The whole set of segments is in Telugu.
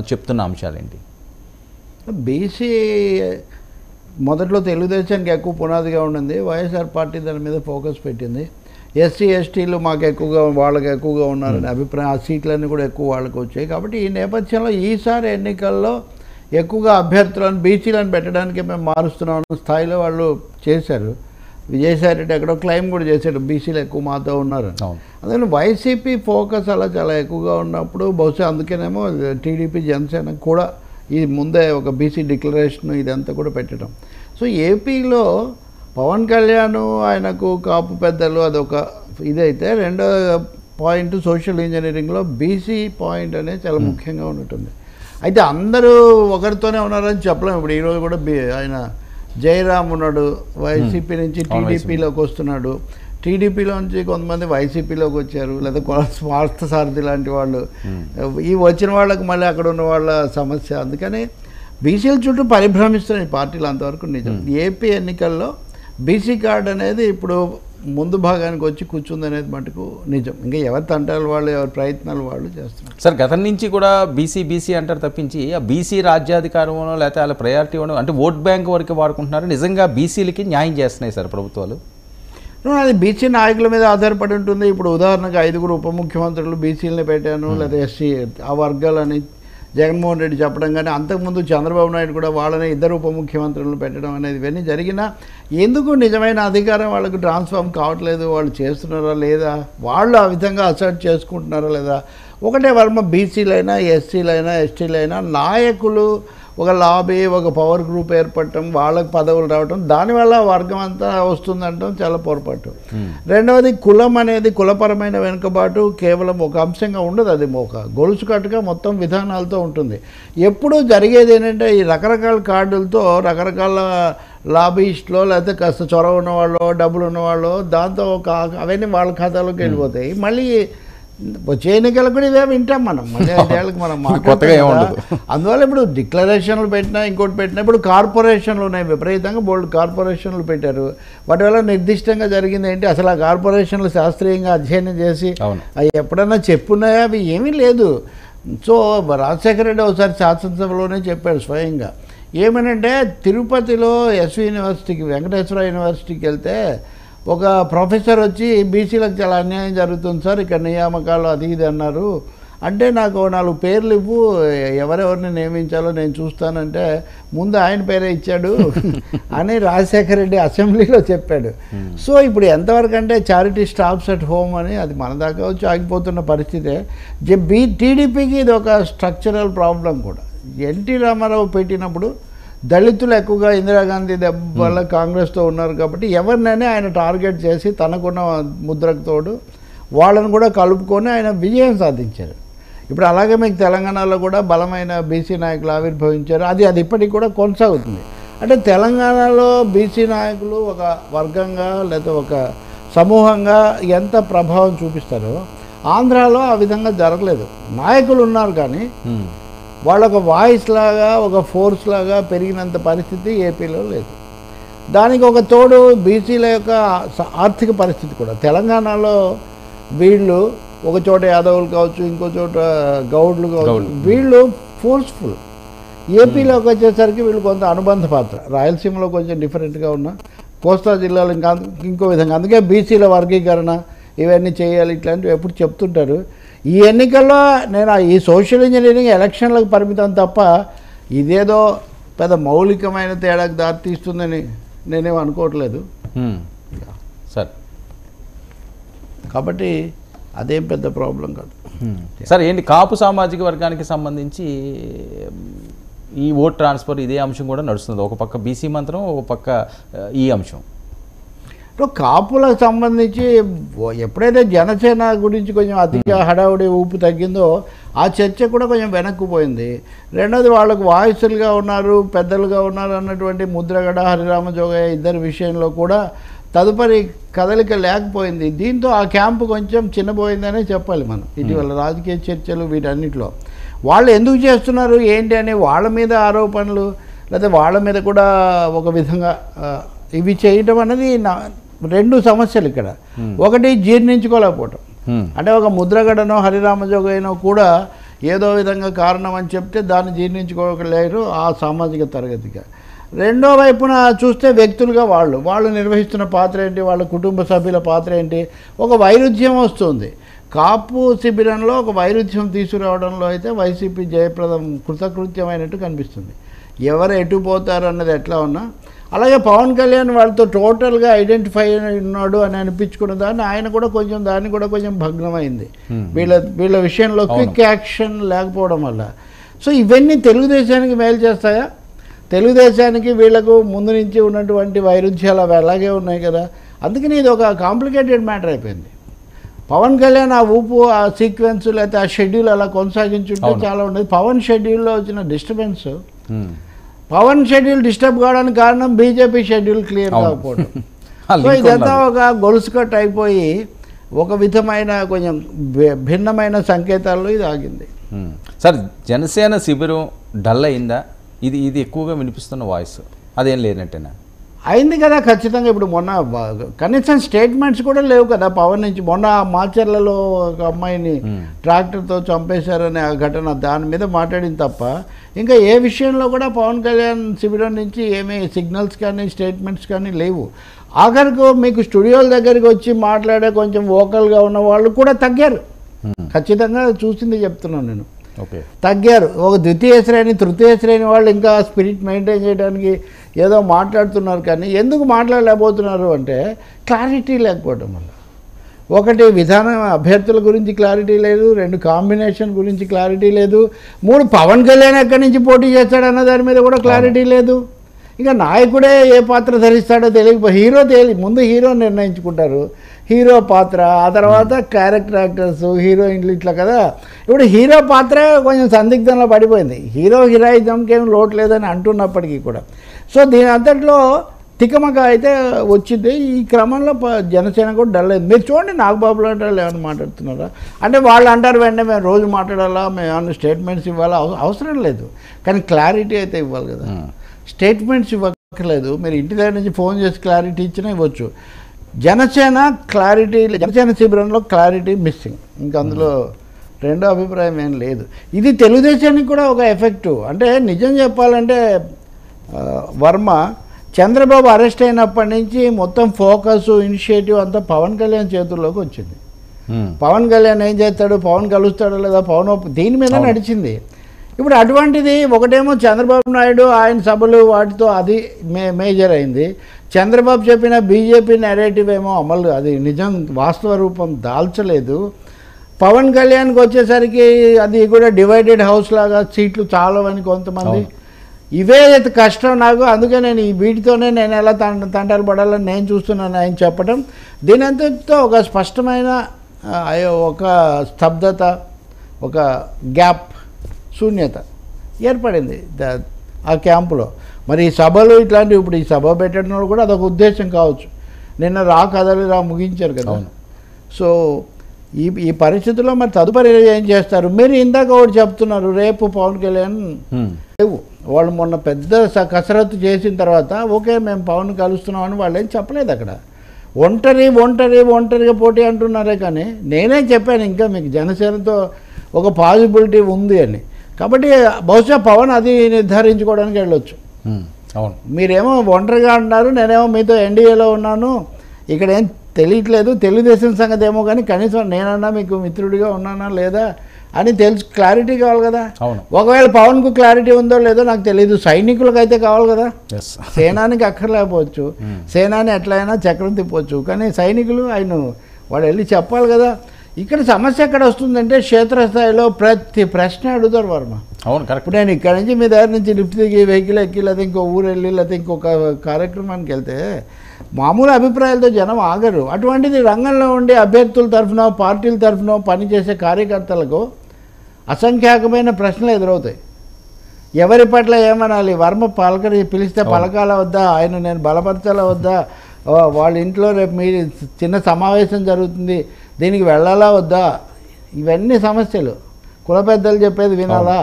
చెప్తున్న అంశాలేంటి? బీసీ మొదట్లో తెలుగుదేశానికి ఎక్కువ పునాదిగా ఉండింది. వైఎస్ఆర్ పార్టీ దాని మీద ఫోకస్ పెట్టింది. ఎస్సీ ఎస్టీలు మాకు ఎక్కువగా వాళ్ళకి ఎక్కువగా ఉన్నారనే అభిప్రాయం, ఆ సీట్లన్నీ కూడా ఎక్కువ వాళ్ళకి వచ్చాయి. కాబట్టి ఈ నేపథ్యంలో ఈసారి ఎన్నికల్లో ఎక్కువగా అభ్యర్థులను బీసీలను పెట్టడానికి మేము మారుస్తున్నాం స్థాయిలో వాళ్ళు చేశారు. విజయసాయి రెడ్డి ఎక్కడో క్లెయిమ్ కూడా చేశాడు బీసీలు ఎక్కువ మాతో ఉన్నారు. అందుకని వైసీపీ ఫోకస్ అలా చాలా ఎక్కువగా ఉన్నప్పుడు బహుశా అందుకేనేమో టీడీపీ జనసేన కూడా ఈ ముందే ఒక బీసీ డిక్లరేషన్ ఇదంతా కూడా పెట్టడం. సో ఏపీలో పవన్ కళ్యాణ్ ఆయనకు కాపు పెద్దలు అదొక ఇదైతే, రెండో పాయింట్ సోషల్ ఇంజనీరింగ్లో బీసీ పాయింట్ అనేది చాలా ముఖ్యంగా ఉంటుంది. అయితే అందరూ ఒకరితోనే ఉన్నారని చెప్పలేము. ఇప్పుడు ఈరోజు కూడా ఆయన జయరామ్ ఉన్నాడు, వైసీపీ నుంచి టీడీపీలోకి వస్తున్నాడు. టీడీపీలో నుంచి కొంతమంది వైసీపీలోకి వచ్చారు, లేదా స్వార్థ సారథి లాంటి వాళ్ళు. ఈ వచ్చిన వాళ్ళకి మళ్ళీ అక్కడ ఉన్న వాళ్ళ సమస్య. అందుకని బీసీల చుట్టూ పరిభ్రమిస్తున్నాయి పార్టీలు, అంతవరకు నిజం. ఏపీ ఎన్నికల్లో బీసీ కార్డు అనేది ఇప్పుడు ముందు భాగానికి వచ్చి కూర్చుంది అనేది మటుకు నిజం. ఇంకా ఎవరి తంటాలు వాళ్ళు, ఎవరి ప్రయత్నాలు వాళ్ళు చేస్తున్నారు. సార్ గతం నుంచి కూడా బీసీ అంటారు తప్పించి ఆ బీసీ రాజ్యాధికారం లేకపోతే వాళ్ళ ప్రయారిటీ అంటే ఓట్ బ్యాంక్ వరకు వాడుకుంటున్నారు. నిజంగా బీసీలకి న్యాయం చేస్తున్నాయి సార్ ప్రభుత్వాలు? అది బీసీ నాయకుల మీద ఆధారపడి ఉంటుంది. ఇప్పుడు ఉదాహరణకు 5 ఉప ముఖ్యమంత్రులు బీసీలని పెట్టాను, లేదా ఎస్సీ ఆ వర్గాలని జగన్మోహన్ రెడ్డి చెప్పడం, కానీ అంతకుముందు చంద్రబాబు నాయుడు కూడా వాళ్ళని 2 ఉప ముఖ్యమంత్రులను పెట్టడం అనేది ఇవన్నీ జరిగినా ఎందుకు నిజమైన అధికారం వాళ్ళకు ట్రాన్స్ఫార్మ్ కావట్లేదు? వాళ్ళు చేస్తున్నారా లేదా? వాళ్ళు ఆ విధంగా అసర్ట్ చేసుకుంటున్నారా లేదా? ఒకటే వర్మ బీసీలైనా ఎస్సీలైనా ఎస్టీలైనా నాయకులు ఒక లాబీ, ఒక పవర్ గ్రూప్ ఏర్పడటం, వాళ్ళకి పదవులు రావటం, దానివల్ల వర్గం అంతా వస్తుందంటాం చాలా పొరపాటు. రెండవది కులం అనేది, కులపరమైన వెనుకబాటు కేవలం ఒక అంశంగా ఉండదు. అది ఒక గొలుసు కట్టుగా మొత్తం విధానాలతో ఉంటుంది. ఎప్పుడూ జరిగేది ఏంటంటే ఈ రకరకాల కార్డులతో రకరకాల లాబీయిస్ట్లో, లేకపోతే కాస్త చొరవ ఉన్నవాళ్ళు, డబ్బులు ఉన్నవాళ్ళు, దాంతో అవన్నీ వాళ్ళ ఖాతాలోకి వెళ్ళిపోతాయి. మళ్ళీ వచ్చే ఎన్నికలకు కూడా ఇవే వింటాం మనం, మళ్ళీ 5 ఏళ్ళకి మనం మాట్లాడుతాం. అందువల్ల ఇప్పుడు డిక్లరేషన్లు పెట్టినా ఇంకోటి పెట్టినా, ఇప్పుడు కార్పొరేషన్లు ఉన్నాయి, విపరీతంగా బోల్డ్ కార్పొరేషన్లు పెట్టారు. వాటి వల్ల నిర్దిష్టంగా జరిగింది ఏంటి? అసలు ఆ కార్పొరేషన్లు శాస్త్రీయంగా అధ్యయనం చేసి అవి ఎప్పుడన్నా చెప్పున్నాయా? అవి ఏమీ లేదు. సో రాజశేఖర రెడ్డి ఒకసారి శాసనసభలోనే చెప్పాడు స్వయంగా, ఏమనంటే తిరుపతిలో ఎస్వి యూనివర్సిటీకి, వెంకటేశ్వర యూనివర్సిటీకి వెళ్తే ఒక ప్రొఫెసర్ వచ్చి బీసీలకు చాలా అన్యాయం జరుగుతుంది సార్, ఇక్కడ నియామకాలు అది ఇది అన్నారు. అంటే నాకు 4 పేర్లు ఇవ్వు, ఎవరెవరిని నియమించాలో నేను చూస్తానంటే ముందు ఆయన పేరే ఇచ్చాడు అని రాజశేఖర రెడ్డి అసెంబ్లీలో చెప్పాడు. సో ఇప్పుడు ఎంతవరకు అంటే చారిటీ స్టాప్స్ అట్ హోమ్ అని, అది మన దాకా వచ్చి ఆగిపోతున్న పరిస్థితే. టీడీపీకి ఇది ఒక స్ట్రక్చరల్ ప్రాబ్లం కూడా. ఎన్టీ రామారావు పెట్టినప్పుడు దళితులు ఎక్కువగా ఇందిరాగాంధీ దెబ్బ వల్ల కాంగ్రెస్తో ఉన్నారు కాబట్టి ఎవరినైనా ఆయన టార్గెట్ చేసి తనకున్న ముద్రకు తోడు వాళ్ళని కూడా కలుపుకొని ఆయన విజయం సాధించారు. ఇప్పుడు అలాగే మీకు తెలంగాణలో కూడా బలమైన బీసీ నాయకులు ఆవిర్భవించారు. అది ఇప్పటికి కూడా కొనసాగుతుంది. అంటే తెలంగాణలో బీసీ నాయకులు ఒక వర్గంగా లేదా ఒక సమూహంగా ఎంత ప్రభావం చూపిస్తారో ఆంధ్రాలో ఆ విధంగా జరగలేదు. నాయకులు ఉన్నారు కానీ వాళ్ళొక వాయిస్ లాగా, ఒక ఫోర్స్ లాగా పెరిగినంత పరిస్థితి ఏపీలో లేదు. దానికి ఒక తోడు బీసీల యొక్క ఆర్థిక పరిస్థితి కూడా. తెలంగాణలో వీళ్ళు ఒక చోట యాదవులు కావచ్చు, ఇంకో చోట గౌడ్లు కావచ్చు, వీళ్ళు ఫోర్స్ఫుల్. ఏపీలోకి వచ్చేసరికి వీళ్ళు కొంత అనుబంధ పాత్ర. రాయలసీమలో కొంచెం డిఫరెంట్గా ఉన్న, కోస్తా జిల్లాలో ఇంకో విధంగా. అందుకే బీసీల వర్గీకరణ ఇవన్నీ చేయాలి ఇట్లాంటివి ఎప్పుడు చెప్తుంటారు. ఈ ఎన్నికల్లో నేను ఈ సోషల్ ఇంజనీరింగ్ ఎలక్షన్లకు పరిమితం తప్ప ఇదేదో పెద్ద మౌలికమైన తేడాకు దారితీస్తుందని నేనేం అనుకోవట్లేదు సార్. కాబట్టి అదేం పెద్ద ప్రాబ్లం కాదు సార్. ఏంటి కాపు సామాజిక వర్గానికి సంబంధించి ఈ ఓట్ ట్రాన్స్ఫర్ ఇదే అంశం కూడా నడుస్తుంది. ఒక పక్క బీసీ మంత్రం, ఒక పక్క ఈ అంశం. కాపులకు సంబంధించి ఎప్పుడైతే జనసేన గురించి కొంచెం అతిగా హడావుడి ఊపు తగ్గిందో ఆ చర్చ కూడా కొంచెం వెనక్కిపోయింది. రెండోది వాళ్ళకు వాయిస్లుగా ఉన్నారు, పెద్దలుగా ఉన్నారు అన్నటువంటి ముద్రగడ, హరిరామజోగయ్య ఇద్దరి విషయంలో కూడా తదుపరి కదలిక లేకపోయింది. దీంతో ఆ క్యాంపు కొంచెం చిన్నపోయిందనే చెప్పాలి మనం. ఇటీవల రాజకీయ చర్చలు వీటన్నిటిలో వాళ్ళు ఎందుకు చేస్తున్నారు ఏంటి అని వాళ్ళ మీద ఆరోపణలు, లేకపోతే వాళ్ళ మీద కూడా ఒక విధంగా ఇవి చేయటం అనేది 2 సమస్యలు ఇక్కడ. ఒకటి జీర్ణించుకోలేకపోవటం. అంటే ఒక ముద్రగడనో హరిరామజోగయ్యనో కూడా ఏదో విధంగా కారణం అని చెప్తే దాన్ని జీర్ణించుకోలేరు ఆ సామాజిక తరగతిగా. రెండో వైపున చూస్తే వ్యక్తులుగా వాళ్ళు నిర్వహిస్తున్న పాత్ర ఏంటి, వాళ్ళ కుటుంబ సభ్యుల పాత్ర ఏంటి, ఒక వైరుధ్యం వస్తుంది. కాపు శిబిరంలో ఒక వైరుధ్యం తీసుకురావడంలో అయితే వైసీపీ జయప్రదం కృతకృత్యమైనట్టు కనిపిస్తుంది. ఎవరు ఎటు పోతారు అన్నది ఎట్లా ఉన్నా, అలాగే పవన్ కళ్యాణ్ వాళ్ళతో టోటల్గా ఐడెంటిఫై ఉన్నాడు అని అనిపించుకున్న దాన్ని ఆయన కూడా కొంచెం భగ్నమైంది వీళ్ళ విషయంలో క్విక్ యాక్షన్ లేకపోవడం వల్ల. సో ఇవన్నీ తెలుగుదేశానికి మేలు చేస్తాయా? తెలుగుదేశానికి వీళ్ళకు ముందు నుంచి ఉన్నటువంటి వైరుధ్యాలు అవి అలాగే ఉన్నాయి కదా. అందుకని ఇది ఒక కాంప్లికేటెడ్ మ్యాటర్ అయిపోయింది. పవన్ కళ్యాణ్ ఆ ఊపు, ఆ సీక్వెన్స్, లేకపోతే ఆ షెడ్యూల్ అలా కొనసాగించుంటే చాలా ఉండేది. పవన్ షెడ్యూల్లో వచ్చిన డిస్టర్బెన్స్, పవన్ షెడ్యూల్ డిస్టర్బ్ కావడానికి కారణం బీజేపీ షెడ్యూల్ క్లియర్ కాకపోవడం. సో ఇదంతా ఒక గొలుసు కట్ అయిపోయి ఒక విధమైన కొంచెం భిన్నమైన సంకేతాల్లో ఇది ఆగింది. సార్, జనసేన శిబిరం డల్ అయిందా? ఇది ఎక్కువగా వినిపిస్తున్న వాయిస్ అదేం లేనట్టేనా? అయింది కదా ఖచ్చితంగా. ఇప్పుడు మొన్న కనీసం స్టేట్మెంట్స్ కూడా లేవు కదా పవన్ నుంచి. మొన్న మాచర్లలో ఒక అమ్మాయిని ట్రాక్టర్తో చంపేశారనే ఆ ఘటన, దాని మీద మాట్లాడింది తప్ప ఇంకా ఏ విషయంలో కూడా పవన్ కళ్యాణ్ శిబిరం నుంచి ఏమీ సిగ్నల్స్ కానీ స్టేట్మెంట్స్ కానీ లేవు. ఆఖరికి మీకు స్టూడియోల దగ్గరికి వచ్చి మాట్లాడే కొంచెం వోకల్గా ఉన్న వాళ్ళు కూడా తగ్గారు. ఖచ్చితంగా చూసింది చెప్తున్నాను నేను, తగ్గారు. ఒక ద్వితీయ శ్రేణి తృతీయ శ్రేణి వాళ్ళు ఇంకా స్పిరిట్ మెయింటైన్ చేయడానికి ఏదో మాట్లాడుతున్నారు. కానీ ఎందుకు మాట్లాడలేకపోతున్నారు అంటే క్లారిటీ లేకపోవడం వల్ల. ఒకటి విధానం, అభ్యర్థుల గురించి క్లారిటీ లేదు. రెండు, కాంబినేషన్ గురించి క్లారిటీ లేదు. మూడు, పవన్ కళ్యాణ్ ఎక్కడి నుంచి పోటీ చేస్తాడన్న దాని మీద కూడా క్లారిటీ లేదు. ఇక నాయకుడే ఏ పాత్ర ధరిస్తాడో తెలియకపోయి ముందు హీరో నిర్ణయించుకుంటారు, హీరో పాత్ర, ఆ తర్వాత క్యారెక్టర్ యాక్టర్స్, హీరోయిన్లు, ఇట్లా కదా. ఇప్పుడు హీరో పాత్ర కొంచెం సందిగ్ధంలో పడిపోయింది. హీరోయిజంకి ఏం లోటు లేదని అంటున్నప్పటికీ కూడా. సో దీని అంతట్లో తికమక అయితే వచ్చింది. ఈ క్రమంలో జనసేన కూడా డల్ అయింది. మీరు చూడండి, నాగబాబు లాంటి వాళ్ళు ఏమైనా మాట్లాడుతున్నారా అంటే వాళ్ళు అంటారు వెంటనే మేము రోజు మాట్లాడాలా, మేము ఏమైనా స్టేట్మెంట్స్ ఇవ్వాలా, అవసరం లేదు. కానీ క్లారిటీ అయితే ఇవ్వాలి కదా. స్టేట్మెంట్స్ ఇవ్వక్కర్లేదు, మీరు ఇంటి దగ్గర నుంచి ఫోన్ చేసి క్లారిటీ ఇచ్చినా ఇవ్వచ్చు. జనసేన శిబిరంలో క్లారిటీ మిస్సింగ్, ఇంకా అందులో రెండో అభిప్రాయం ఏం లేదు. ఇది తెలుగుదేశానికి కూడా ఒక ఎఫెక్టు. అంటే నిజం చెప్పాలంటే వర్మ చంద్రబాబు అరెస్ట్ అయినప్పటి నుంచి మొత్తం ఫోకస్, ఇనిషియేటివ్ అంతా పవన్ కళ్యాణ్ చేతుల్లోకి వచ్చింది. పవన్ కళ్యాణ్ ఏం చేస్తాడు, పవన్ కలుస్తాడో లేదా, పవన్ దీని మీద నడిచింది. ఇప్పుడు అటువంటిది ఒకటేమో చంద్రబాబు నాయుడు ఆయన సభలు వాటితో అది మేజర్ అయింది. చంద్రబాబు చెప్పిన బీజేపీ నెరేటివ్ ఏమో అమలు, అది నిజం వాస్తవ రూపం దాల్చలేదు. పవన్ కళ్యాణ్కి వచ్చేసరికి అది కూడా డివైడెడ్ హౌస్ లాగా, సీట్లు చాలవని కొంతమంది. ఇవే కష్టం నాకు, అందుకే నేను ఈ వీటితోనే నేను ఎలా తంటాలు పడాలని నేను చూస్తున్నాను ఆయన చెప్పడం. దీని అంతటితో ఒక స్పష్టమైన ఒక స్తబ్దత, ఒక గ్యాప్, శూన్యత ఏర్పడింది ఆ క్యాంపులో. మరి ఈ సభలు ఇట్లాంటివి, ఇప్పుడు ఈ సభ పెట్టడం కూడా అదొక ఉద్దేశం కావచ్చు. నిన్న కదలిరా ముగించారు కదా. సో ఈ పరిస్థితుల్లో మరి తదుపరి ఏం చేస్తారు? మీరు ఇందాక ఒకటి చెప్తున్నారు, రేపు పవన్ కళ్యాణ్ లేవు. వాళ్ళు మొన్న పెద్ద కసరత్తు చేసిన తర్వాత ఓకే మేము పవన్ కలుస్తున్నామని వాళ్ళు ఏం చెప్పలేదు. అక్కడ ఒంటరిగా పోటీ అంటున్నారే. కానీ నేనే చెప్పాను ఇంకా మీకు జనసేనతో ఒక పాజిబిలిటీ ఉంది అని. కాబట్టి బహుశా పవన్ అది నిర్ధారించుకోవడానికి వెళ్ళొచ్చు. అవును, మీరేమో ఒంటరిగా అంటున్నారు, నేనేమో మీతో ఎన్డీఏలో ఉన్నాను, ఇక్కడ ఏం తెలియట్లేదు, తెలుగుదేశం సంగతి ఏమో, కానీ కనీసం నేనన్నా మీకు మిత్రుడిగా ఉన్నానా లేదా అని క్లారిటీ కావాలి కదా. ఒకవేళ పవన్కు క్లారిటీ ఉందో లేదో నాకు తెలియదు, సైనికులకు అయితే కావాలి కదా. సేనానికి అక్కర్లేకపోవచ్చు, సేనాని ఎట్లయినా చక్రం తిప్పవచ్చు, కానీ సైనికులు వాడు వెళ్ళి చెప్పాలి కదా. ఇక్కడ సమస్య ఎక్కడ వస్తుందంటే క్షేత్రస్థాయిలో ప్రతి ప్రశ్న అడుగుతారు వర్మ. అవును, కరెక్ట్. నేను ఇక్కడ నుంచి మీ దగ్గర నుంచి లిఫ్ట్ దిగి వెహికల్ ఎక్కి, లేకపోతే ఇంకో ఊరు వెళ్ళి, లేకపోతే ఇంకొక కార్యక్రమానికి వెళ్తే మామూలు అభిప్రాయాలతో జనం ఆగరు. అటువంటిది రంగంలో ఉండి అభ్యర్థుల తరఫున, పార్టీల తరఫున పనిచేసే కార్యకర్తలకు అసంఖ్యాకమైన ప్రశ్నలు ఎదురవుతాయి. ఎవరి పట్ల ఏమనాలి? వర్మ పిలిస్తే పలకాల వద్దా, ఆయన నేను బలపరచాల వద్దా, వాళ్ళ ఇంట్లో రేపు మీ చిన్న సమావేశం జరుగుతుంది, దీనికి వెళ్ళాలా వద్దా, ఇవన్నీ సమస్యలు. కుల పెద్దలు చెప్పేది వినాలా,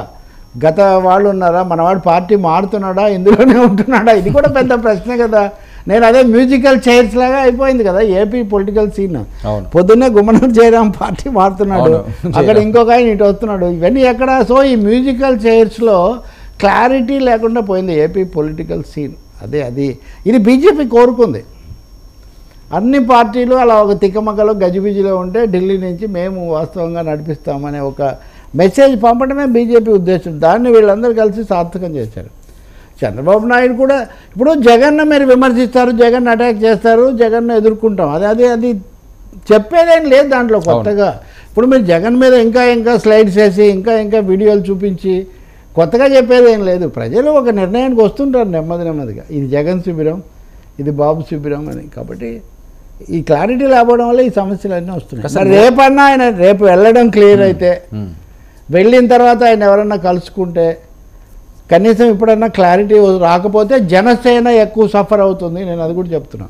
గత వాళ్ళు ఉన్నారా, మనవాడు పార్టీ మారుతున్నాడా, ఇందులోనే ఉంటున్నాడా, ఇది కూడా పెద్ద ప్రశ్న కదా. నేను అదే మ్యూజికల్ చైర్స్ లాగా అయిపోయింది కదా ఏపీ పొలిటికల్ సీన్. అవును. పొద్దున్నే గుమ్మనం జయరాం పార్టీ మారుతున్నాడు, అవును. అక్కడ ఇంకొక ఆయన ఇటు వస్తున్నాడు, ఇవన్నీ ఎక్కడ. సో ఈ మ్యూజికల్ చైర్స్లో క్లారిటీ లేకుండా పోయింది ఏపీ పొలిటికల్ సీన్. అది ఇది బీజేపీ కోరుకుంది. అన్ని పార్టీలు అలా ఒక తిక్కమక్కలో గజిబిజిలో ఉంటే ఢిల్లీ నుంచి మేము వాస్తవంగా నడిపిస్తామనే ఒక మెసేజ్ పంపడమే బీజేపీ ఉద్దేశం. దాన్ని వీళ్ళందరూ కలిసి సార్థకం చేశారు. చంద్రబాబు నాయుడు కూడా ఇప్పుడు జగన్ను మీరు విమర్శిస్తారు, జగన్ అటాక్ చేస్తారు, జగన్ను ఎదుర్కొంటాం, అది చెప్పేదేం లేదు దాంట్లో కొత్తగా. ఇప్పుడు మీరు జగన్ మీద ఇంకా స్లైడ్స్ వేసి ఇంకా వీడియోలు చూపించి కొత్తగా చెప్పేదేం లేదు. ప్రజలు ఒక నిర్ణయానికి వస్తుంటారు నెమ్మదిగా, ఇది జగన్ శిబిరం, ఇది బాబు శిబిరం అని. కాబట్టి ఈ క్లారిటీ లేకపోవడం వల్ల ఈ సమస్యలన్నీ వస్తున్నాయి. రేపన్నా ఆయన రేపు వెళ్ళడం క్లియర్ అయితే, వెళ్ళిన తర్వాత ఆయన ఎవరన్నా కలుసుకుంటే కనీసం ఇప్పుడన్నా క్లారిటీ రాకపోతే జనసేన ఎక్కువ సఫర్ అవుతుంది. నేను అది కూడా చెప్తున్నా.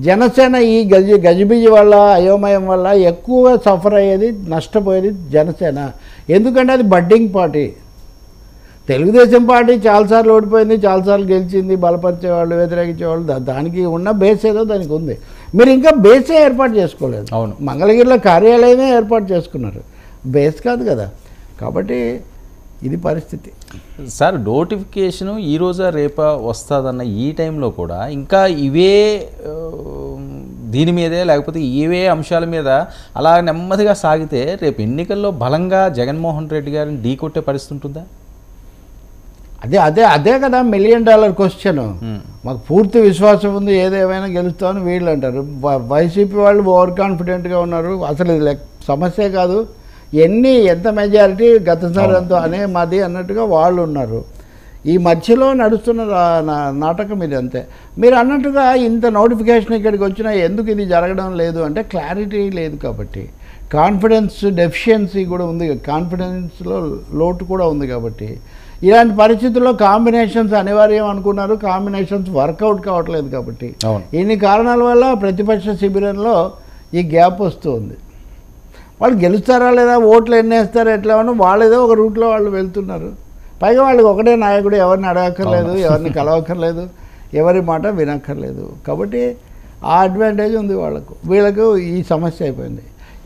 జనసేన ఈ గజిబిజి వల్ల అయోమయం వల్ల ఎక్కువ సఫర్ అయ్యేది, నష్టపోయేది జనసేన. ఎందుకంటే అది బడ్డింగ్ పార్టీ. తెలుగుదేశం పార్టీ చాలాసార్లు ఓడిపోయింది, చాలాసార్లు గెలిచింది, బలపరిచేవాళ్ళు, వ్యతిరేకించేవాళ్ళు, దానికి ఉన్న బేస్ ఏదో దానికి ఉంది. మీరు ఇంకా బేసే ఏర్పాటు చేసుకోలేదు. అవును. మంగళగిరిలో కార్యాలయమే ఏర్పాటు చేసుకున్నారు, బేస్ కాదు కదా. కాబట్టి ఇది పరిస్థితి. సార్ నోటిఫికేషను ఈరోజా రేపా వస్తుందన్న ఈ టైంలో కూడా ఇంకా ఇవే దీని మీదే లేకపోతే ఇవే అంశాల మీద అలా నెమ్మదిగా సాగితే రేపు ఎన్నికల్లో బలంగా జగన్మోహన్ రెడ్డి గారిని ఢీకొట్టే పరిస్థితి ఉంటుందా? అదే కదా $1 మిలియన్ క్వశ్చన్. మాకు పూర్తి విశ్వాసం ఉంది, ఏదేమైనా గెలుస్తామని వీళ్ళు అంటారు. వైసీపీ వాళ్ళు ఓవర్ కాన్ఫిడెంట్గా ఉన్నారు. అసలు ఇది సమస్యే కాదు, ఎంత మెజారిటీ గతసారి అంతా అనే మాది అన్నట్టుగా వాళ్ళు ఉన్నారు. ఈ మధ్యలో నడుస్తున్న నాటకం ఇది. అంతే. మీరు అన్నట్టుగా ఇంత నోటిఫికేషన్ ఇక్కడికి వచ్చినా ఎందుకు ఇది జరగడం లేదు అంటే క్లారిటీ లేదు కాబట్టి, కాన్ఫిడెన్స్ డెఫిషియన్సీ కూడా ఉంది, కాన్ఫిడెన్స్లో లోటు కూడా ఉంది. కాబట్టి ఇలాంటి పరిస్థితుల్లో కాంబినేషన్స్ అనివార్యం అనుకున్నారు, కాంబినేషన్స్ వర్కౌట్ కావట్లేదు. కాబట్టి ఇన్ని కారణాల వల్ల ప్రతిపక్ష శిబిరంలో ఈ గ్యాప్ వస్తూ ఉంది. వాళ్ళు గెలుస్తారా లేదా, ఓట్లు ఎన్ని వేస్తారా, ఎట్లా ఉన్నా వాళ్ళేదో ఒక రూట్లో వాళ్ళు వెళ్తున్నారు. పైగా వాళ్ళకి ఒకటే నాయకుడు, ఎవరిని అడగక్కర్లేదు, ఎవరిని కలవక్కర్లేదు, ఎవరి మాట వినక్కర్లేదు. కాబట్టి ఆ అడ్వాంటేజ్ ఉంది వాళ్ళకు. వీళ్ళకు ఈ సమస్య అయిపోయింది.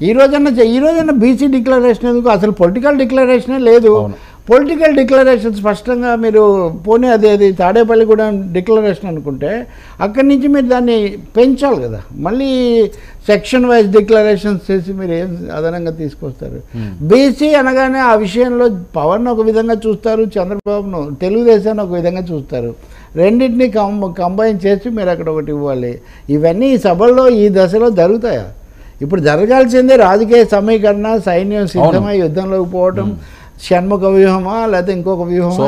ఈ రోజన్నా బీసీ డిక్లరేషన్ ఎందుకు, అసలు పొలిటికల్ డిక్లరేషనే లేదు. పొలిటికల్ డిక్లరేషన్ స్పష్టంగా మీరు పోనీ అది తాడేపల్లిగూడెం డిక్లరేషన్ అనుకుంటే అక్కడి నుంచి మీరు దాన్ని పెంచాలి కదా. మళ్ళీ సెక్షన్ వైజ్ డిక్లరేషన్స్ చేసి మీరు ఏం అదనంగా తీసుకొస్తారు? బీసీ అనగానే ఆ విషయంలో పవన్ ఒక విధంగా చూస్తారు, చంద్రబాబును తెలుగుదేశాన్ని ఒక విధంగా చూస్తారు. రెండింటినీ కంబైన్ చేసి మీరు అక్కడ ఒకటి ఇవ్వాలి. ఇవన్నీ ఈ సభల్లో ఈ దశలో జరుగుతాయా? ఇప్పుడు జరగాల్సిందే రాజకీయ సమీకరణ, సైన్యం సిద్ధమై యుద్ధంలోకి పోవటం, షణ్ముఖ వ్యూహమా లేకపోతే ఇంకొక వ్యూహమా,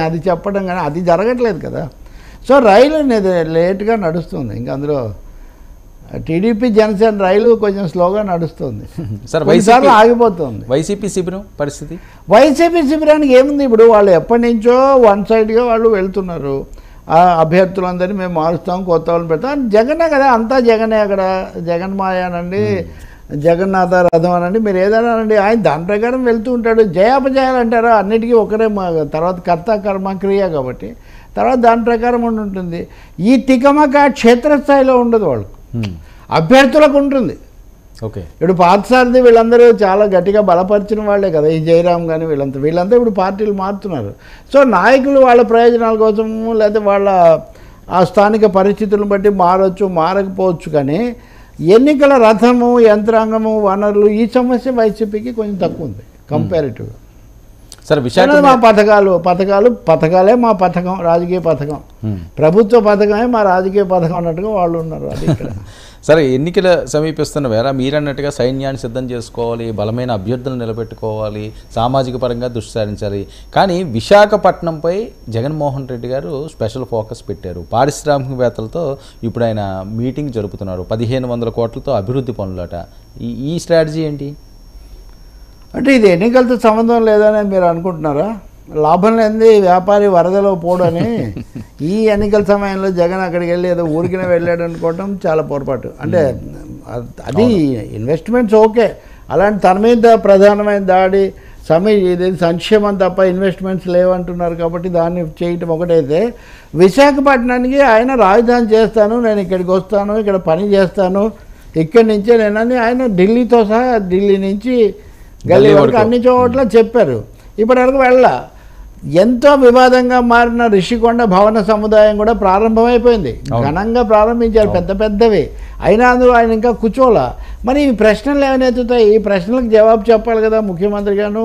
అది చెప్పడం కానీ అది జరగట్లేదు కదా. సో రైలు అనేది లేట్గా నడుస్తుంది. ఇంకా అందులో టీడీపీ జనసేన రైలు కొంచెం స్లోగా నడుస్తుంది, కొన్నిసార్లు ఆగిపోతుంది. వైసీపీ శిబిరం పరిస్థితి, వైసీపీ శిబిరానికి ఏముంది, ఇప్పుడు వాళ్ళు ఎప్పటి నుంచో వన్ సైడ్గా వాళ్ళు వెళ్తున్నారు. అభ్యర్థులందరినీ మేము మారుస్తాం, కొత్త వాళ్ళని పెడతాం. జగనే కదా, అంతా జగనే. అక్కడ జగన్ మాయానండి, జగన్నాథ రథం అనండి, మీరు ఏదైనా అనండి, ఆయన దాని ప్రకారం వెళ్తూ ఉంటాడు. జయాపజయాలు అంటారా, అన్నిటికీ ఒకరే. తర్వాత కర్త కర్మ క్రియ కాబట్టి తర్వాత దాని ప్రకారం ఉంటుంది. ఈ తికమక క్షేత్రస్థాయిలో ఉండదు, వాళ్ళకు అభ్యర్థులకు ఉంటుంది. ఓకే. ఇప్పుడు పార్థసారథి వీళ్ళందరూ చాలా గట్టిగా బలపరిచిన వాళ్ళే కదా, ఈ జయరాం కానీ వీళ్ళంతా ఇప్పుడు పార్టీలు మారుతున్నారు. సో నాయకులు వాళ్ళ ప్రయోజనాల కోసము లేకపోతే వాళ్ళ ఆ స్థానిక పరిస్థితులను బట్టి మారచ్చు, మారకపోవచ్చు. కానీ ఎన్నికల రథము, యంత్రాంగము, వనరులు, ఈ సమస్య వైసీపీకి కొంచెం తక్కువ ఉంది కంపారిటివ్గా. సరే, మా పథకాలే మా పథకం, రాజకీయ పథకం, ప్రభుత్వ పథకమే మా రాజకీయ పథకం అన్నట్టుగా వాళ్ళు ఉన్నారు. అది ఇక్కడ. సరే, ఎన్నికల సమీపిస్తున్న వేళ మీరన్నట్టుగా సైన్యాన్ని సిద్ధం చేసుకోవాలి, బలమైన అభ్యర్థులను నిలబెట్టుకోవాలి, సామాజిక పరంగా దృష్టి సారించాలి. కానీ విశాఖపట్నంపై జగన్మోహన్ రెడ్డి గారు స్పెషల్ ఫోకస్ పెట్టారు. పారిశ్రామికవేత్తలతో ఇప్పుడు ఆయన మీటింగ్ జరుపుతున్నారు. 1500 కోట్లతో అభివృద్ధి పనులట. ఈ స్ట్రాటజీ ఏంటి? అంటే ఇది ఎన్నికలతో సంబంధం లేదని మీరు అనుకుంటున్నారా? లాభం లేనిది వ్యాపారి వరదలో పోడని ఈ ఎన్నికల సమయంలో జగన్ అక్కడికి వెళ్ళి ఏదో ఊరికినే వెళ్ళాడు అనుకోవటం చాలా పొరపాటు. అంటే అది ఇన్వెస్ట్మెంట్స్ ఓకే, అలాంటి తన మీద ప్రధానమైన దాడి ఇది సంక్షేమం తప్ప ఇన్వెస్ట్మెంట్స్ లేవంటున్నారు కాబట్టి దాన్ని చేయటం ఒకటైతే, విశాఖపట్నానికి ఆయన రాజధాని చేస్తాను, నేను ఇక్కడికి వస్తాను, ఇక్కడ పని చేస్తాను, ఇక్కడి నుంచే నేనని ఆయన ఢిల్లీతో సహా ఢిల్లీ నుంచి గల్లీ వరకు అన్ని చోట్ల చెప్పారు. ఇప్పటివరకు ఎంతో వివాదంగా మారిన రిషికొండ భవన సముదాయం కూడా ప్రారంభమైపోయింది, ఘనంగా ప్రారంభించారు, పెద్ద పెద్దవి. అయినా అందులో ఆయన ఇంకా కూర్చోలా. మరి ఈ ప్రశ్నలు ఏమైనా ఈ ప్రశ్నలకు జవాబు చెప్పాలి కదా ముఖ్యమంత్రిగాను,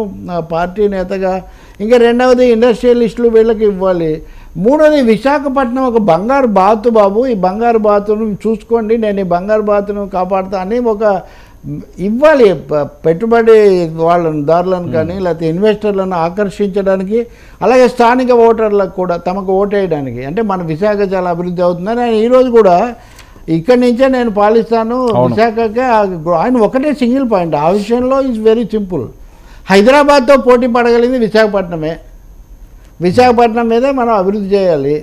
పార్టీ నేతగా. ఇంకా రెండవది ఇండస్ట్రియలిస్టులు వీళ్ళకి ఇవ్వాలి. మూడోది విశాఖపట్నం ఒక బంగారు బాతు బాబు, ఈ బంగారు బాతును చూసుకోండి, నేను ఈ బంగారు బాతును కాపాడుతా అని ఒక ఇవ్వాలి. పెట్టుబడి వాళ్ళని దారులను కానీ లేకపోతే ఇన్వెస్టర్లను ఆకర్షించడానికి, అలాగే స్థానిక ఓటర్లకు కూడా తమకు ఓటేయడానికి. అంటే మన విశాఖ చాలా అభివృద్ధి అవుతుందని ఆయన ఈరోజు కూడా ఇక్కడి నుంచే నేను పాలిస్తాను విశాఖకే. ఆయన ఒకటే సింగిల్ పాయింట్ ఆ విషయంలో ఈజ్ వెరీ సింపుల్. హైదరాబాద్తో పోటీ పడగలిగింది విశాఖపట్నమే. విశాఖపట్నం మీదే మనం అభివృద్ధి చేయాలి.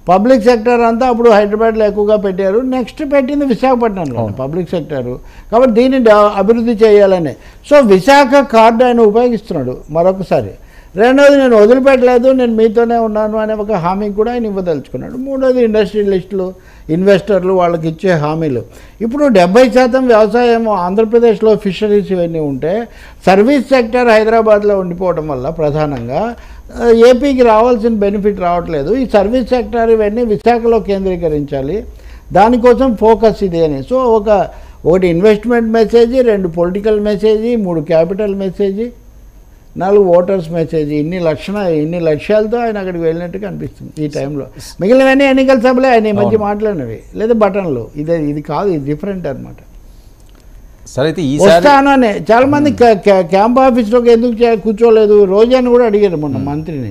పబ్లిక్ సెక్టర్ అంతా అప్పుడు హైదరాబాద్లో ఎక్కువగా పెట్టారు, నెక్స్ట్ పెట్టింది విశాఖపట్నంలో పబ్లిక్ సెక్టరు. కాబట్టి దీన్ని అభివృద్ధి చేయాలని సో విశాఖ కార్డు ఆయన ఉపయోగిస్తున్నాడు మరొకసారి. రెండవది నేను వదిలిపెట్టలేదు, నేను మీతోనే ఉన్నాను అనే ఒక హామీ కూడా ఆయన ఇవ్వదలుచుకున్నాడు. మూడోది ఇండస్ట్రియలిస్టులు ఇన్వెస్టర్లు వాళ్ళకి ఇచ్చే హామీలు. ఇప్పుడు 70% వ్యవసాయం ఆంధ్రప్రదేశ్లో ఫిషరీస్ ఇవన్నీ ఉంటే సర్వీస్ సెక్టర్ హైదరాబాద్లో ఉండిపోవడం వల్ల ప్రధానంగా ఏపీకి రావాల్సిన బెనిఫిట్ రావట్లేదు. ఈ సర్వీస్ సెక్టర్ ఇవన్నీ విశాఖలో కేంద్రీకరించాలి, దానికోసం ఫోకస్ ఇది అని. సో ఒకటి investment message, 2 political message, 3 capital message, 4 voters message. ఇన్ని లక్ష్యాలతో ఆయన అక్కడికి వెళ్ళినట్టుగా అనిపిస్తుంది ఈ టైంలో. మిగిలినవన్నీ ఎన్నికల సభలే ఆయన ఈ మధ్య మాట్లాడినవి, లేదా బటన్లు. ఇది కాదు, ఇది డిఫరెంట్ అనమాట. సరే అయితే వస్తాను అని చాలామంది క్యాంప్ ఆఫీస్లోకి ఎందుకు కూర్చోలేదు రోజాని కూడా అడిగారు మొన్న మంత్రిని.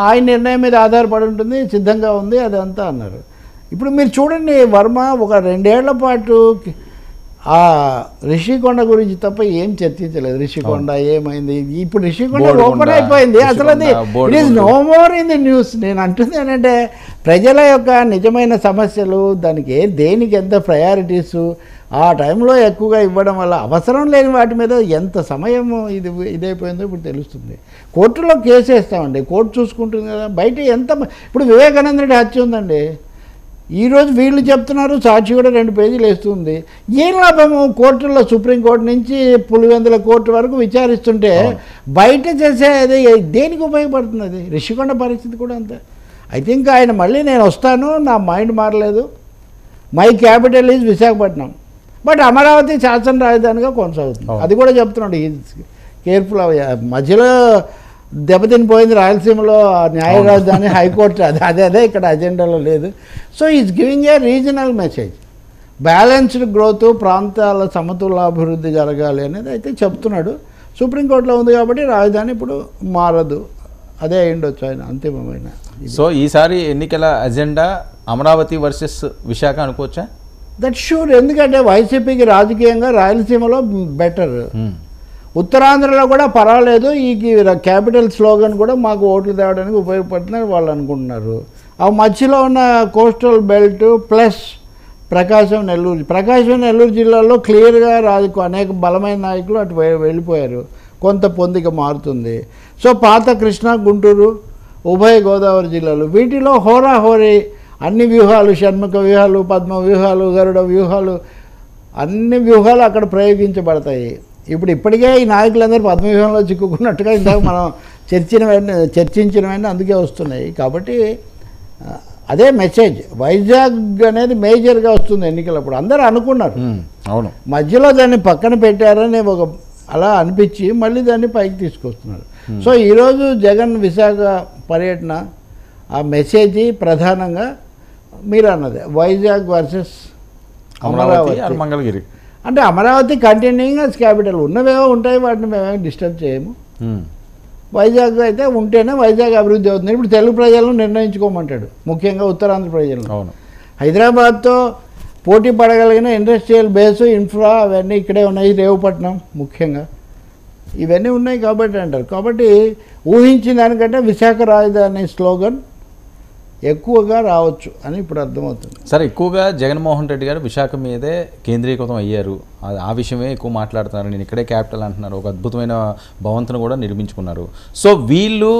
ఆయన నిర్ణయం మీద ఆధారపడి ఉంటుంది, సిద్ధంగా ఉంది అదంతా అన్నారు. ఇప్పుడు మీరు చూడండి, వర్మ ఒక 2 ఏళ్ల పాటు ఆ రిషికొండ గురించి తప్ప ఏం చర్చించలేదు. రిషికొండ ఏమైంది, ఇప్పుడు రిషికొండ ఓపెన్ అయిపోయింది, అసలు అది it is no more in the news. నేను అంటుంది ఏంటంటే ప్రజల యొక్క నిజమైన సమస్యలు, దానికి దేనికి ఎంత ప్రయారిటీసు ఆ టైంలో ఎక్కువగా ఇవ్వడం వల్ల అవసరం లేని వాటి మీద ఎంత సమయం ఇదైపోయిందో ఇప్పుడు తెలుస్తుంది. కోర్టులో కేసు వేస్తామండి, కోర్టు చూసుకుంటుంది కదా. బయట ఇప్పుడు వివేకానంద రెడ్డి హత్య ఉందండి, ఈరోజు వీళ్ళు చెప్తున్నారు, సాక్షి కూడా 2 పేజీలు వేస్తుంది. ఏం లాభము? కోర్టుల్లో సుప్రీంకోర్టు నుంచి పులివెందుల కోర్టు వరకు విచారిస్తుంటే బయట చేసేది దేనికి ఉపయోగపడుతుంది? అది రిషికొండ పరిస్థితి కూడా అంతే. ఐ థింక్ ఆయన మళ్ళీ నేను వస్తాను, నా మైండ్ మారలేదు, my capital is Visakhapatnam, but Amaravati శాసన రాజధానిగా కొనసాగుతుంది. అది కూడా చెప్తున్నాడు, కేర్ఫుల్ మధ్యలో దెబ్బతినిపోయింది రాయలసీమలో న్యాయ రాజధాని హైకోర్టు, అదే ఇక్కడ అజెండాలో లేదు. So is giving a regional message, balanced growth, ప్రాంతాల సమతులాభివృద్ధి జరగాలి అనేది అయితే చెప్తున్నాడు. సుప్రీంకోర్టులో ఉంది కాబట్టి రాజధాని ఇప్పుడు మారదు, అదే అయ్యుండొచ్చు ఆయన అంతిమమైన. సో ఈసారి ఎన్నికల అజెండా అమరావతి వర్సెస్ విశాఖ అనుకోవచ్చా? That sure. ఎందుకంటే వైసీపీకి రాజకీయంగా రాయలసీమలో బెటర్, ఉత్తరాంధ్రలో కూడా పర్వాలేదు, ఈ క్యాపిటల్ స్లోగన్ కూడా మాకు ఓట్లు తేవడానికి ఉపయోగపడుతుందని వాళ్ళు అనుకుంటున్నారు. ఆ మధ్యలో ఉన్న coastal belt plus Prakasam Nellore జిల్లాలో క్లియర్గా అనేక బలమైన నాయకులు అటు వెళ్ళిపోయారు, కొంత పొందిక మారుతుంది. సో పాత కృష్ణా, గుంటూరు, ఉభయ గోదావరి జిల్లాలు, వీటిలో హోరాహోరీ అన్ని వ్యూహాలు, షణ్ముఖ వ్యూహాలు, పద్మ వ్యూహాలు, గరుడ వ్యూహాలు, అన్ని వ్యూహాలు అక్కడ ప్రయోగించబడతాయి. ఇప్పటికే ఈ నాయకులందరూ పద్మవ్యూహంలో చిక్కుకున్నట్టుగా ఇందాక మనం చర్చించినవన్నీ అందుకే వస్తున్నాయి. కాబట్టి అదే మెసేజ్. వైజాగ్ అనేది మేజర్గా వస్తుంది ఎన్నికలప్పుడు అందరూ అనుకున్నారు, అవును, మధ్యలో దాన్ని పక్కన పెట్టారని అలా అనిపించి మళ్ళీ దాన్ని పైకి తీసుకొస్తున్నారు. సో ఈరోజు జగన్ విశాఖ పర్యటన ఆ మెసేజ్ ప్రధానంగా మీరు అన్నది వైజాగ్ వర్సెస్ అమరావతి, మంగళగిరి. అంటే అమరావతి కంటిన్యూయింగ్ as క్యాపిటల్, ఉన్నవేవో ఉంటాయి, వాటిని మేమేమి డిస్టర్బ్ చేయము. వైజాగ్ అయితే ఉంటేనే వైజాగ్ అభివృద్ధి అవుతుంది. ఇప్పుడు తెలుగు ప్రజలను నిర్ణయించుకోమంటాడు, ముఖ్యంగా ఉత్తరాంధ్ర ప్రజలను. అవును, హైదరాబాద్తో పోటీ పడగలిగిన ఇండస్ట్రియల్ బేసు, ఇన్ఫ్రా అవన్నీ ఇక్కడే ఉన్నాయి, రేవుపట్నం ముఖ్యంగా ఇవన్నీ ఉన్నాయి కాబట్టి అంటారు. కాబట్టి ఊహించిన దానికంటే విశాఖ రాజధాని స్లోగన్ ఎక్కువగా రావచ్చు అని ఇప్పుడు అర్థమవుతుంది. సరే, ఎక్కువగా జగన్మోహన్ రెడ్డి గారు విశాఖ మీదే కేంద్రీకృతం అయ్యారు. ఆ విషయమే ఎక్కువ మాట్లాడుతున్నారు. నేను ఇక్కడే క్యాపిటల్ అంటున్నారు. ఒక అద్భుతమైన భవంతిని కూడా నిర్మించుకున్నారు. సో వీళ్ళు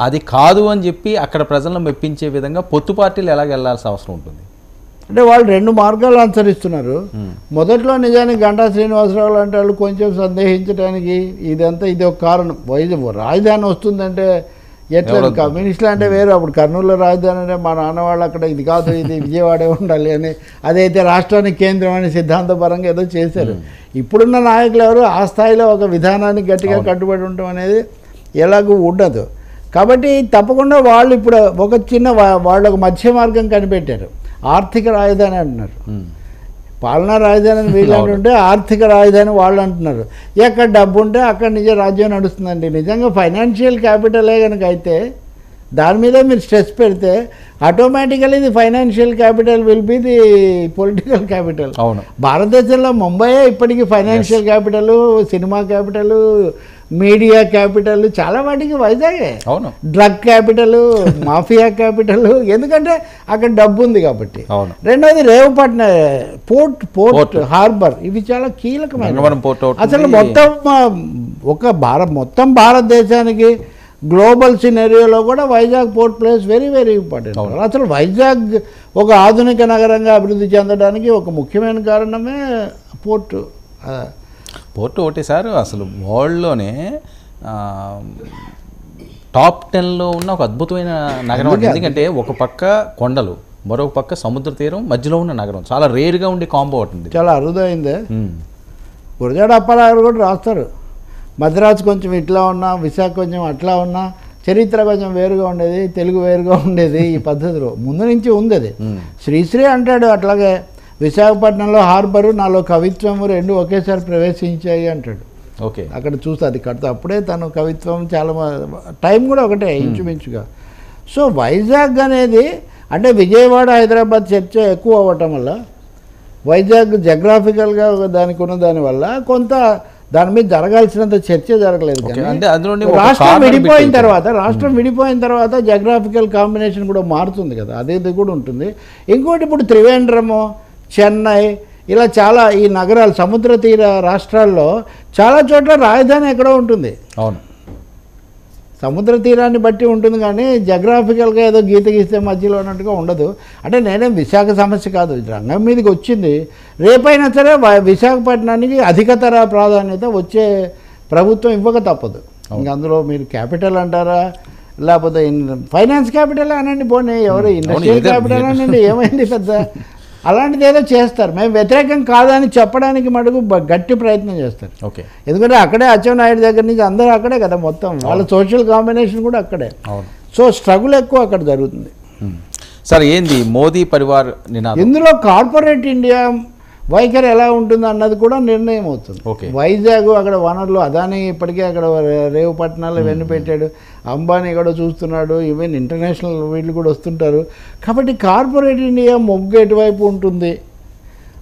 అది కాదు అని చెప్పి అక్కడ ప్రజలను మెప్పించే విధంగా పొత్తు పార్టీలు ఎలాగ వెళ్ళాల్సిన అవసరం ఉంటుంది? అంటే వాళ్ళు 2 మార్గాలు అనుసరిస్తున్నారు. మొదట్లో నిజానికి గంటా శ్రీనివాసరావు లాంటి వాళ్ళు కొంచెం సందేహించడానికి ఇది ఒక కారణం. రాజధాని వస్తుందంటే ఎట్లా కమ్యూనిస్టులు అంటే వేరు. అప్పుడు కర్నూలులో రాజధాని అంటే మా నాన్న వాళ్ళు అక్కడ ఇది కాదు, ఇది విజయవాడే ఉండాలి అని, అదైతే రాష్ట్రానికి కేంద్రం అని సిద్ధాంతపరంగా ఏదో చేశారు. ఇప్పుడున్న నాయకులు ఎవరు ఆ స్థాయిలో ఒక విధానానికి గట్టిగా కట్టుబడి ఉండటం అనేది ఎలాగూ ఉండదు. కాబట్టి తప్పకుండా వాళ్ళు ఇప్పుడు ఒక వాళ్ళు ఒక మధ్య మార్గం కనిపెట్టారు. ఆర్థిక రాజధాని అంటున్నారు. పాలనా రాజధాని వీళ్ళు అంటుంటే ఆర్థిక రాజధాని వాళ్ళు అంటున్నారు. ఎక్కడ డబ్బు ఉంటే అక్కడ నిజ రాజ్యం నడుస్తుందండి. నిజంగా ఫైనాన్షియల్ క్యాపిటలే కనుక అయితే దాని మీద మీరు స్ట్రెస్ పెడితే automatically the financial capital will be the political capital. అవును, భారతదేశంలో ముంబైయే ఇప్పటికీ financial capital, cinema capital, media capital, చాలా వాటికి వైజాగే. అవును, డ్రగ్ క్యాపిటల్, మాఫియా క్యాపిటల్, ఎందుకంటే అక్కడ డబ్బు ఉంది కాబట్టి. అవును. రెండోది రేవుపట్నం పోర్ట్ హార్బర్, ఇవి చాలా కీలకమైన. అసలు మొత్తం భారతదేశానికి గ్లోబల్ సినెరియోలో కూడా Vizag port place very very important. అసలు వైజాగ్ ఒక ఆధునిక నగరంగా అభివృద్ధి చెందడానికి ఒక ముఖ్యమైన కారణమే పోర్టు. ఒకటి సార్, అసలు వరల్డ్లోనే టాప్ 10లో ఉన్న ఒక అద్భుతమైన నగరం. ఎందుకంటే ఒక పక్క కొండలు, మరొక పక్క సముద్ర తీరం, మధ్యలో ఉన్న నగరం. చాలా రేర్గా ఉండే కాంబో ఉంటుంది, చాలా అరుదైందే. గురజాడ అప్పారావు కూడా రాస్తారు, మద్రాసు కొంచెం ఇట్లా ఉన్నా, విశాఖ కొంచెం అట్లా ఉన్నా, చరిత్ర కొంచెం వేరుగా ఉండేది, తెలుగు వేరుగా ఉండేది. ఈ పద్ధతిలో ముందు నుంచి ఉంది అది. శ్రీశ్రీ అంటాడు అట్లాగే, విశాఖపట్నంలో హార్బరు నాలో కవిత్వము 2 ఒకేసారి ప్రవేశించాయి అంటాడు. ఓకే, అక్కడ చూస్తే అది కడతా అప్పుడే తను కవిత్వం చాలా టైం కూడా ఒకటే ఇంచుమించుగా. సో వైజాగ్ అనేది అంటే విజయవాడ హైదరాబాద్ చర్చ ఎక్కువ అవ్వటం వల్ల వైజాగ్ జగ్రాఫికల్గా దానికి ఉన్న దానివల్ల కొంత దాని మీద జరగాల్సినంత చర్చ జరగలేదు. రాష్ట్రం విడిపోయిన తర్వాత జగ్రాఫికల్ కాంబినేషన్ కూడా మారుతుంది కదా, అదేది కూడా ఉంటుంది. ఇంకోటి ఇప్పుడు త్రివేంద్రము, చెన్నై, ఇలా చాలా ఈ నగరాలు సముద్ర తీర రాష్ట్రాల్లో చాలా చోట్ల రాజధాని ఎక్కడో ఉంటుంది. అవును, సముద్ర తీరాన్ని బట్టి ఉంటుంది కానీ జగ్రాఫికల్గా ఏదో గీత గీస్తే మధ్యలో ఉన్నట్టుగా ఉండదు. అంటే నేనేం విశాఖ సమస్య కాదు, రంగం మీదకి వచ్చింది. రేపైనా సరే విశాఖపట్నానికి అధికతర ప్రాధాన్యత వచ్చే ప్రభుత్వం ఇవ్వక తప్పదు. ఇంకా అందులో మీరు క్యాపిటల్ అంటారా, లేకపోతే ఫైనాన్స్ క్యాపిటల్ అనండి, పోనీ ఎవరు ఇండస్ట్రియల్ క్యాపిటల్ అనండి, ఏమైంది పెద్ద అలాంటిది ఏదో చేస్తారు. మేము వ్యతిరేకం కాదని చెప్పడానికి మటుకు గట్టి ప్రయత్నం చేస్తారు. ఓకే, ఎందుకంటే అక్కడే అచ్చెన్నాయుడు దగ్గర నుంచి అందరూ అక్కడే కదా, మొత్తం వాళ్ళ సోషల్ కాంబినేషన్ కూడా అక్కడే. సో స్ట్రగుల్ ఎక్కువ అక్కడ జరుగుతుంది. సార్, ఏంది మోదీ పరివార్ నినాదం? ఇందులో కార్పొరేట్ ఇండియా వైఖరి ఎలా ఉంటుంది అన్నది కూడా నిర్ణయం అవుతుంది. వైజాగ్ అక్కడ వనరులు, అదానీ ఇప్పటికే అక్కడ రేవుపట్నాల్లో వెన్ను పెట్టాడు, అంబానీ కూడా చూస్తున్నాడు, ఈవెన్ ఇంటర్నేషనల్ వీళ్ళు కూడా వస్తుంటారు. కాబట్టి కార్పొరేట్ ఇండియా మొగ్గు ఎటువైపు ఉంటుంది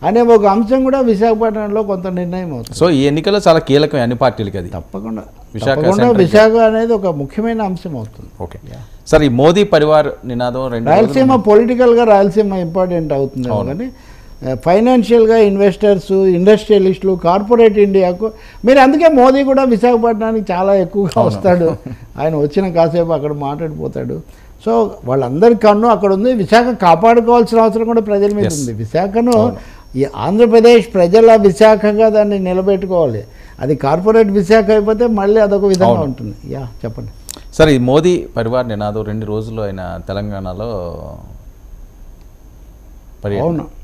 అనే ఒక అంశం కూడా విశాఖపట్నంలో కొంత నిర్ణయం అవుతుంది. సో ఈ ఎన్నికల్లో చాలా కీలకం అన్ని పార్టీలకి, అది తప్పకుండా విశాఖ అనేది ఒక ముఖ్యమైన అంశం అవుతుంది. ఓకే సార్, ఈ మోదీ పరివార్ నినాదం రాయలసీమ పొలిటికల్గా రాయలసీమ ఇంపార్టెంట్ అవుతుంది కానీ ఫైనాన్షియల్గా ఇన్వెస్టర్స్, ఇండస్ట్రియలిస్టులు, కార్పొరేట్ ఇండియాకు మీరు అందుకే మోదీ కూడా విశాఖపట్నానికి చాలా ఎక్కువగా వస్తాడు. ఆయన వచ్చిన కాసేపు అక్కడ మాట్లాడిపోతాడు. సో వాళ్ళందరి కన్ను అక్కడ ఉంది. విశాఖ కాపాడుకోవాల్సిన అవసరం కూడా ప్రజల మీద ఉంది. విశాఖను ఈ ఆంధ్రప్రదేశ్ ప్రజల విశాఖగా దాన్ని నిలబెట్టుకోవాలి. అది కార్పొరేట్ విశాఖ అయిపోతే మళ్ళీ అదొక విధంగా ఉంటుంది. చెప్పండి సార్, ఈ మోదీ పరివార్ నినాదం 2 రోజుల్లో ఆయన తెలంగాణలో అవును.